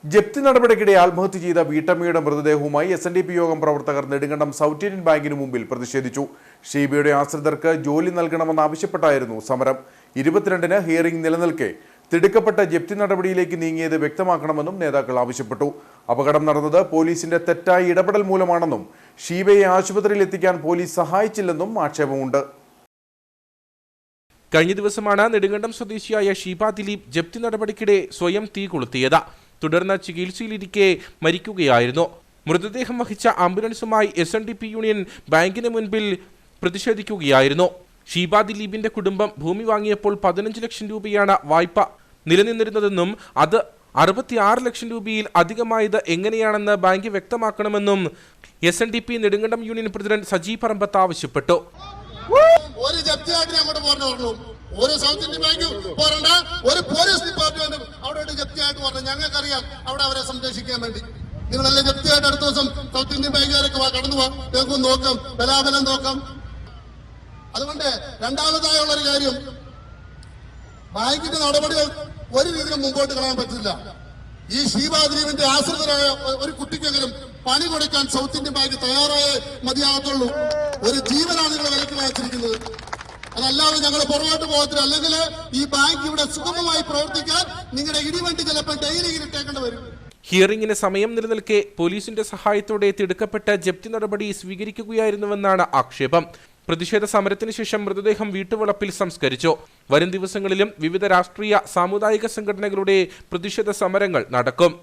ജപ്തി നടപടിക്കിടെ ആത്മഹത്യ ചെയ്ത വീട്ടമ്മയുടെ മൃതദേഹവുമായി SNDP യോഗം പ്രവർത്തകർ നെടുങ്കണ്ടം സൗത്ത് ഇന്ത്യൻ ബാങ്കിന് മുമ്പിൽ പ്രതിഷേധിച്ചു. ഷീബയുടെ ആശ്രിതർക്ക് ജോലി നൽകണമെന്നാവശ്യപ്പെട്ടായിരുന്നു സമരം. 22-ന് ഹിയറിംഗ് നിലനിൽക്കെ തിടുക്കപ്പെട്ട ജപ്തി നടപടിയിലേക്ക് നീങ്ങിയത് വ്യക്തമാക്കണമെന്നും നേതാക്കൾ ആവശ്യപ്പെട്ടു. അപകടം നടന്നത് പോലീസിന്റെ തെറ്റായ ഇടപെടൽ മൂലമാണെന്നും ഷീബയെ ആശുപത്രിയിൽ എത്തിക്കാൻ പോലീസ് സഹായിച്ചില്ലെന്നും ആക്ഷേപമുണ്ട്. കഴിഞ്ഞ ദിവസമാണ് നെടുങ്കണ്ടം സ്വദേശിയായ ഷീബ ദിലീപ് ജപ്തി നടപടിക്കിടെ സ്വയം തീ കൊളുത്തിയത്. തുടർന്ന് ചികിത്സയിലിരിക്കെ മരിക്കുകയായിരുന്നു. മൃതദേഹം വഹിച്ച ആംബുലൻസുമായി SNDP യൂണിയൻ ബാങ്കിന് മുൻപിൽ പ്രതിഷേധിക്കുകയായിരുന്നു. ഷീബ ദിലീപിന്റെ കുടുംബം ഭൂമി വാങ്ങിയപ്പോൾ 15 ലക്ഷം രൂപയാണ് വായ്പ നിലനിന്നിരുന്നതെന്നും അത് 66 ലക്ഷം രൂപയിൽ അധികമായത് എങ്ങനെയാണെന്ന് ബാങ്ക് വ്യക്തമാക്കണമെന്നും SNDP Nedumkandam union president Saji Parambath ആവശ്യപ്പെട്ടു. ഒരു സൗത്ത് ഇന്ത്യൻ ബാങ്ക് പോരണ്ട, ഒരു പോലീസ് ഡിപ്പാർട്ട്മെന്റും അവിടെ ജപ്തിയായിട്ട് പറഞ്ഞു. ഞങ്ങൾക്കറിയാം അവിടെ അവരെ സംരക്ഷിക്കാൻ വേണ്ടി. നിങ്ങളെല്ലാം ജപ്തിയായിട്ട് അടുത്ത ദിവസം സൗത്ത് ഇന്ത്യൻ ബാങ്കുകാരൊക്കെ കടന്നു പോവാം, ഞങ്ങൾക്ക് നോക്കാം, ബലാബലം നോക്കാം. അതുകൊണ്ട് രണ്ടാമതായുള്ള ഒരു കാര്യം, ബാങ്കിന്റെ നടപടികൾ ഒരു രീതിയിലും മുമ്പോട്ട് കളയാൻ പറ്റില്ല. ഈ ഷീബ ദിലീപിന്റെ ആശ്രിതരായ ഒരു കുട്ടിക്കെങ്കിലും പണി കൊടുക്കാൻ സൗത്ത് ഇന്ത്യൻ ബാങ്ക് തയ്യാറായേ മതിയാകത്തുള്ളൂ. ഒരു ജീവനാണ് നിങ്ങൾ വിലക്ക് വാങ്ങിച്ചിരിക്കുന്നത്. അതല്ലാതെ ഞങ്ങൾ പുറകോട്ട് പോകത്തില്ല. അല്ലെങ്കിൽ ഈ ബാങ്ക് ഇവിടെ സുഗമമായി പ്രവർത്തിക്കാൻ നിങ്ങളുടെ ഇടിവണ്ടി ചിലപ്പോൾ ഡെയിലി ഇട്ടേക്കേണ്ടി വരും. ഹിയറിംഗിന് സമയം നിലനിൽക്കെ പോലീസിന്റെ സഹായത്തോടെ തിടുക്കപ്പെട്ട ജപ്തി നടപടി സ്വീകരിക്കുകയായിരുന്നുവെന്നാണ് ആക്ഷേപം. പ്രതിഷേധ സമരത്തിന് ശേഷം മൃതദേഹം വീട്ടുവളപ്പിൽ സംസ്കരിച്ചു. വരും ദിവസങ്ങളിലും വിവിധ രാഷ്ട്രീയ സാമുദായിക സംഘടനകളുടെ പ്രതിഷേധ സമരങ്ങൾ നടക്കും.